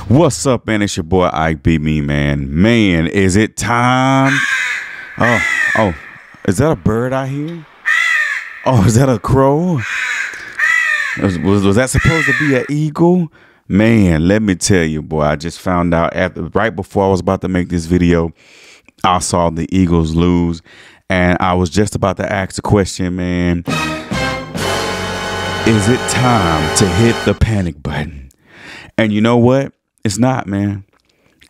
What's up, man? It's your boy Ike B. Me, man. Man, is it time? Oh, is that a bird I hear? Oh, is that a crow? Was that supposed to be an eagle? Man, let me tell you, boy, I just found out right before I was about to make this video, I saw the Eagles lose, and I was just about to ask the question, man, is it time to hit the panic button? And you know what? It's not, man.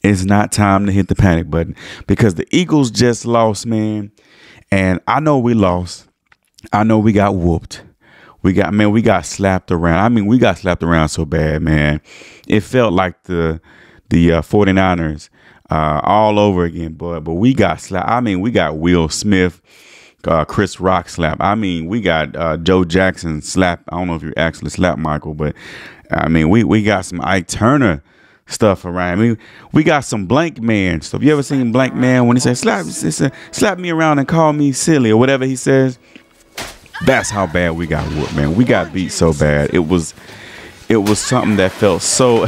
It's not time to hit the panic button because the Eagles just lost, man. And I know we lost. I know we got whooped. We got slapped around. I mean, we got slapped around so bad, man. It felt like the 49ers all over again, boy. But we got slapped. I mean, we got Will Smith, Chris Rock slap. I mean, we got Joe Jackson slap. I don't know if you actually slapped Michael, but I mean, we got some Ike Turner stuff around. I mean, we got some Blank Man stuff. You ever seen Blank Man when he says slap me around and call me silly or whatever he says? That's how bad we got whooped, man. We got beat so bad. It was something that felt so.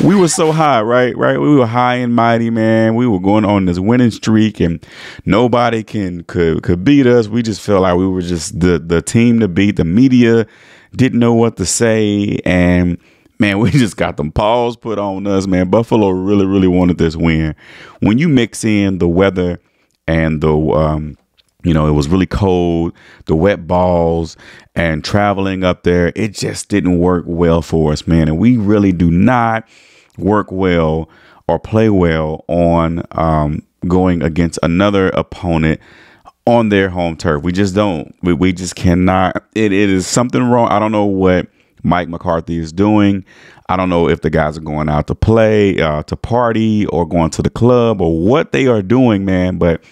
We were so high, right? We were high and mighty, man. We were going on this winning streak, and nobody could beat us. We just felt like we were just the team to beat. The media didn't know what to say, and man, we just got them paws put on us, man. Buffalo really, really wanted this win. When you mix in the weather and the it was really cold, the wet balls, and traveling up there, it just didn't work well for us, man. And we really do not work well or play well on going against another opponent on their home turf. We just don't. We just cannot. It is something wrong. I don't know what Mike McCarthy is doing. I don't know if the guys are going out to play, to party, or going to the club, or what they are doing, man. But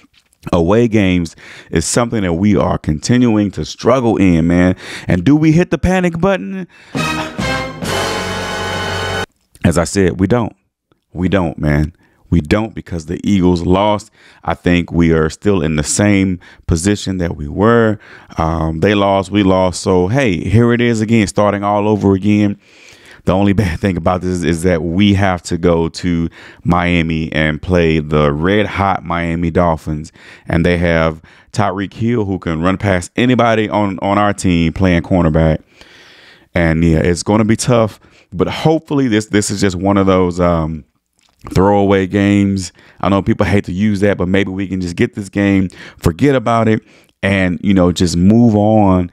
away games is something that we are continuing to struggle in, man. And do we hit the panic button? As I said, we don't. We don't, man. We don't, because the Eagles lost. I think we are still in the same position that we were. They lost, we lost. So, hey, here it is again, starting all over again. The only bad thing about this is that we have to go to Miami and play the red hot Miami Dolphins. And they have Tyreek Hill, who can run past anybody on our team playing cornerback. And yeah, it's going to be tough. But hopefully this is just one of those throwaway games. I know people hate to use that, but maybe we can just get this game, forget about it, and just move on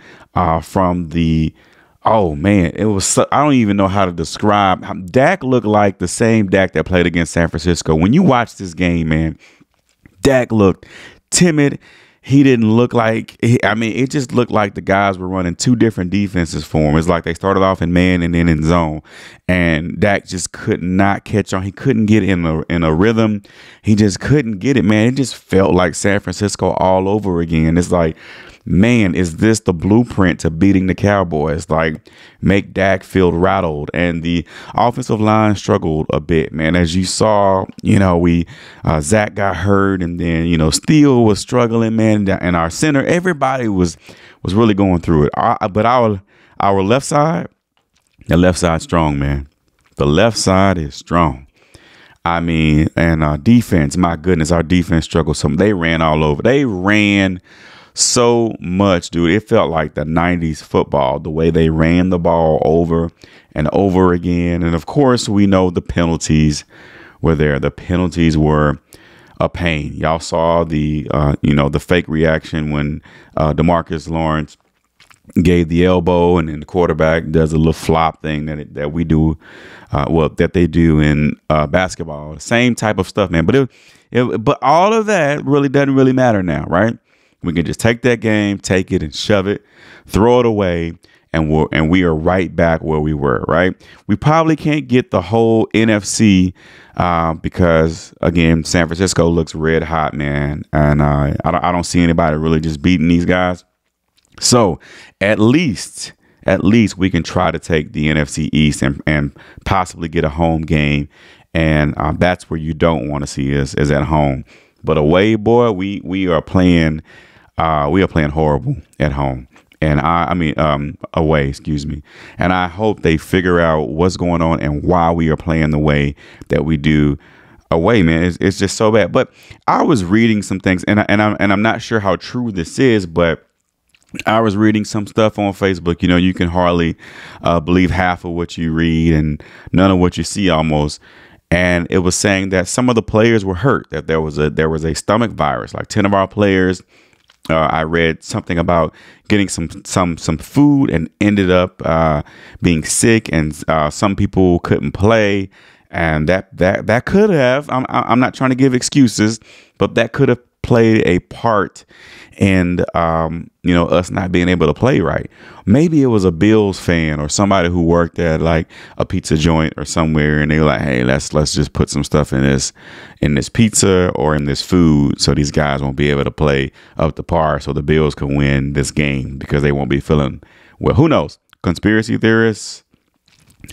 from the. Oh man, it was. I don't even know how to describe. Dak looked like the same Dak that played against San Francisco. When you watch this game, man, Dak looked timid. He didn't look like. It just looked like the guys were running two different defenses for him. It's like they started off in man and then in zone, and Dak just could not catch on. He couldn't get in a rhythm. He just couldn't get it, man. It just felt like San Francisco all over again. It's like, man, is this the blueprint to beating the Cowboys? Like, make Dak feel rattled. And the offensive line struggled a bit, man. As you saw, Zach got hurt, and then, Steele was struggling, man. And our center, everybody was really going through it. But our left side, the left side's strong, man. The left side is strong. I mean, and defense, my goodness, our defense struggled some. They ran all over. They ran so much, dude. It felt like the 90s football, the way they ran the ball over and over again. And of course, we know the penalties were there. The penalties were a pain. Y'all saw the fake reaction when DeMarcus Lawrence gave the elbow, and then the quarterback does a little flop thing that we do, that they do in basketball. Same type of stuff, man. But all of that really doesn't really matter now, right? We can just take that game, take it and shove it, throw it away, and we are right back where we were, right? We probably can't get the whole NFC because, again, San Francisco looks red hot, man. And I don't see anybody really just beating these guys. So at least we can try to take the NFC East and possibly get a home game. And that's where you don't want to see us, is at home. But away, boy, we are playing horrible at home. And away, excuse me. And I hope they figure out what's going on and why we are playing the way that we do away, man. It's just so bad. But I was reading some things, and I'm not sure how true this is, but I was reading some stuff on Facebook. You know, you can hardly believe half of what you read and none of what you see almost. And it was saying that some of the players were hurt, that there was a stomach virus. Like 10 of our players, I read something about getting some food and ended up being sick, and some people couldn't play. And that could have, I'm not trying to give excuses, but that could have played a part in us not being able to play right. Maybe it was a Bills fan or somebody who worked at like a pizza joint or somewhere, and they were like, hey, let's just put some stuff in this pizza or in this food so these guys won't be able to play up to par, so the Bills can win this game because they won't be feeling well. Who knows? Conspiracy theorists,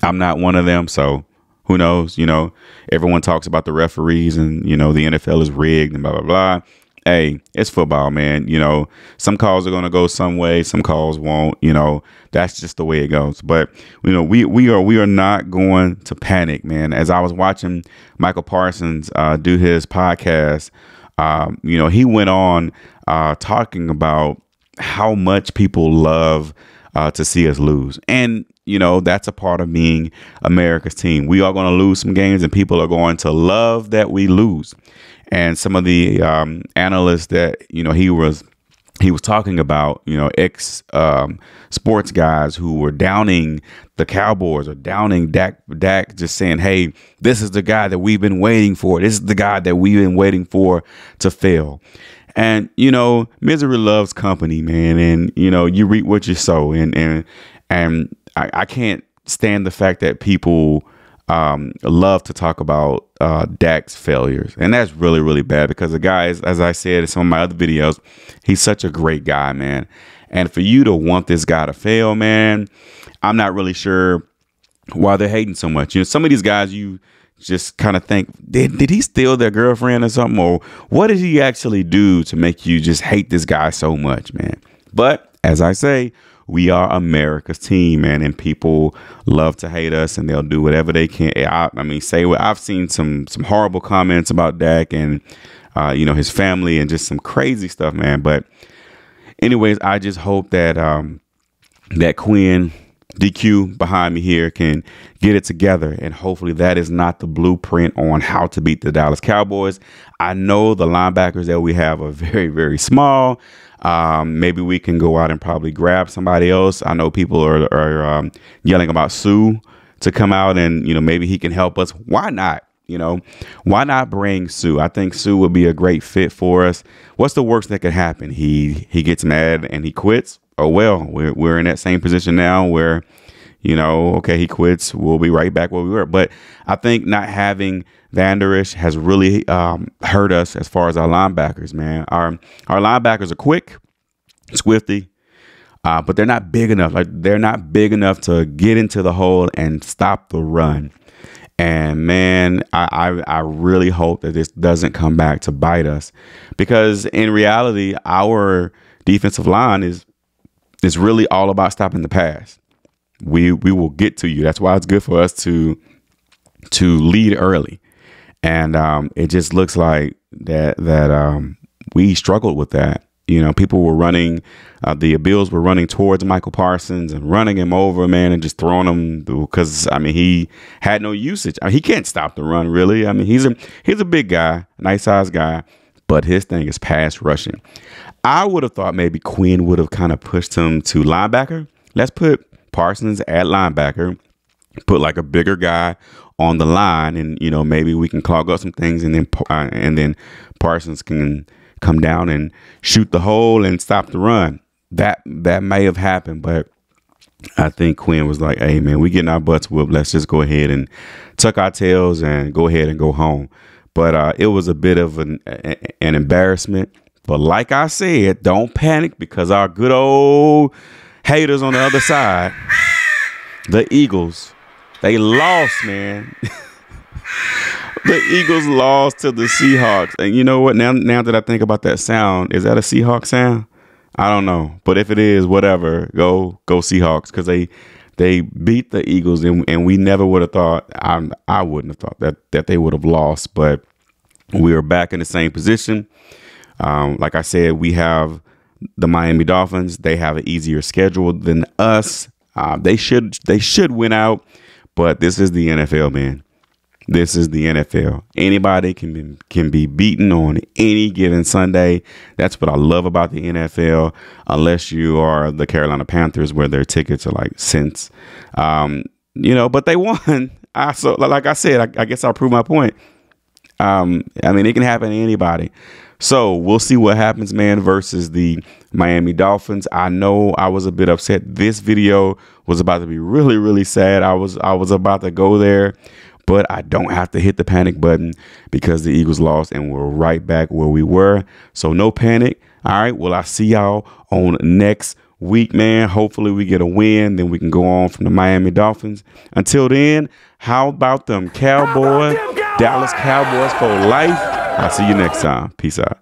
I'm not one of them, so who knows? You know, everyone talks about the referees and, you know, the NFL is rigged and blah, blah, blah. Hey, it's football, man. You know, some calls are going to go some way, some calls won't. You know, that's just the way it goes. But, you know, we are not going to panic, man. As I was watching Micah Parsons do his podcast, you know, he went on talking about how much people love to see us lose. And, you know, that's a part of being America's team. We are going to lose some games and people are going to love that we lose. And some of the analysts that, you know, he was talking about, you know, ex sports guys who were downing the Cowboys or downing Dak, just saying, hey, this is the guy that we've been waiting for. This is the guy that we've been waiting for to fail. And, you know, misery loves company, man. And, you know, you reap what you sow. And I can't stand the fact that people love to talk about Dak's failures. And that's really, really bad because the guy is, as I said in some of my other videos, he's such a great guy, man. And for you to want this guy to fail, man, I'm not really sure why they're hating so much. You know, some of these guys, you just kind of think, did he steal their girlfriend or something? Or what did he actually do to make you just hate this guy so much, man? But as I say, we are America's team, man, and people love to hate us, and they'll do whatever they can. I mean, say what I've seen some horrible comments about Dak and you know, his family and just some crazy stuff, man. But anyways, I just hope that that Quinn, DQ behind me here, can get it together, and hopefully that is not the blueprint on how to beat the Dallas Cowboys. I know the linebackers that we have are very, very small. Maybe we can go out and probably grab somebody else. I know people are yelling about Sue to come out and, you know, maybe he can help us. Why not? You know, why not bring Sue? I think Sue would be a great fit for us. What's the worst that could happen? He gets mad and he quits. Oh, well, we're in that same position now where, you know, okay, he quits. We'll be right back where we were. But I think not having Van Der Esch has really hurt us as far as our linebackers, man. Our linebackers are quick, swifty, but they're not big enough. Like, they're not big enough to get into the hole and stop the run. And man, I really hope that this doesn't come back to bite us, because in reality, our defensive line is really all about stopping the pass. We will get to you. That's why it's good for us to lead early. And it just looks like that we struggled with that. You know, people were running, the Bills were running towards Micah Parsons and running him over, man, and just throwing him, because, I mean, he had no usage. I mean, he can't stop the run, really. I mean, he's a big guy, nice sized guy, but his thing is pass rushing. I would have thought maybe Quinn would have kind of pushed him to linebacker. Let's put Parsons at linebacker, put like a bigger guy on the line, and, you know, maybe we can clog up some things, and then Parsons can come down and shoot the hole and stop the run. That may have happened, but I think Quinn was like, hey, man, we getting our butts whooped. Let's just go ahead and tuck our tails and go ahead and go home. But it was a bit of an embarrassment. But like I said, don't panic, because our good old haters on the other side, the Eagles, they lost, man. The Eagles lost to the Seahawks. And you know what? Now that I think about that sound, is that a Seahawk sound? I don't know, but if it is, whatever, go Seahawks, because they beat the Eagles, and we never would have thought, I wouldn't have thought that they would have lost, but we are back in the same position. Like I said, we have the Miami Dolphins. They have an easier schedule than us. They should win out, but this is the NFL, man. This is the NFL. Anybody can be beaten on any given Sunday. That's what I love about the NFL, unless you are the Carolina Panthers, where their tickets are like cents. But they won. So like I said, I guess I'll prove my point. I mean, it can happen to anybody. So we'll see what happens, man, versus the Miami Dolphins. I know I was a bit upset. This video was about to be really, really sad. I was about to go there, but I don't have to hit the panic button because the Eagles lost and we're right back where we were. So no panic. All right. Well, I'll see y'all on next week, man. Hopefully we get a win. Then we can go on from the Miami Dolphins. Until then, how about them Cowboys? Dallas Cowboys for life. I'll see you next time. Peace out.